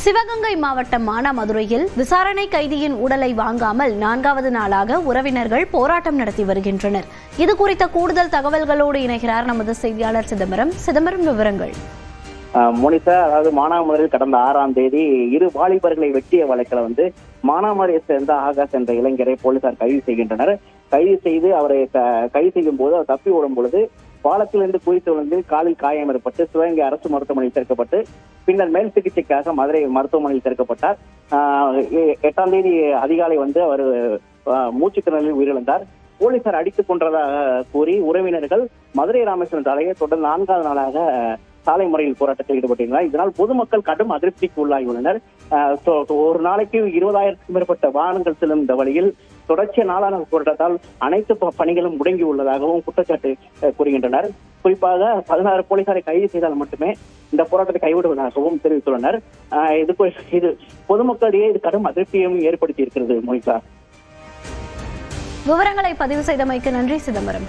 சிவகங்கை மாவட்டம் மானாமதுரையில் விசாரணை கைதியின் உடலை வாங்காமல் 4வது நாளாக உறவினர்கள் போராட்டம் நடத்தி வருகின்றனர். இது குறித்த கூடுதல் தகவல்களோடு இணைகிறார் நமது செய்தியாளர் சிதம்பரம். விவரங்கள். மோனிசா, அதாவது மானாமதுரையில் கடந்த 6ஆம் தேதி 2 வாலிபர்களை வெட்டிய வழக்கில் மானாமதுரையை சேர்ந்த ஆகாஷ் என்ற இளைஞரை போலீசார் கைது செய்கின்றனர். கைது செய்து அவரை கைது செய்யும் போது அவர் தப்பி ஓடும் பொழுது பாலத்திலிருந்து குதித்து விழுந்து காலில் காயம் ஏற்பட்டு சிவகங்கை அரசு மருத்துவமனையில் சேர்க்கப்பட்டு பின்னர் மேல் சிகிச்சைக்காக மதுரை மருத்துவமனையில் சேர்க்கப்பட்டார். 8ஆம் தேதி அதிகாலை அவர் மூச்சுத்திணறலில் உயிரிழந்தார். போலீசார் அடித்துக் கொன்றதாக கூறி உறவினர்கள் மதுரை ராமேஸ்வரம் சாலையை தொடர்ந்து 4வது நாளாக சாலை முறையில் போராட்டத்தில் ஈடுபட்டிருந்தார். இதனால் பொதுமக்கள் கடும் அதிருப்திக்கு உள்ளாகியுள்ளனர். ஒரு நாளைக்கு 20,000க்கும் மேற்பட்ட வாகனங்கள் செல்லும் இந்த வழியில் தொடர்ச்சிய நாளான போராட்டத்தால் அனைத்து பணிகளும் முடங்கி உள்ளதாகவும் குற்றச்சாட்டு கூறுகின்றனர். குறிப்பாக 16 போலீசாரை கைது செய்தால் மட்டுமே இந்த போராட்டத்தை கைவிடுவதாகவும் தெரிவித்துள்ளனர். இது பொதுமக்களிடையே இது கடும் அதிருப்தியையும் ஏற்படுத்தி இருக்கிறது. மோனிகா, விவரங்களை பதிவு செய்தமைக்கு நன்றி சிதம்பரம்.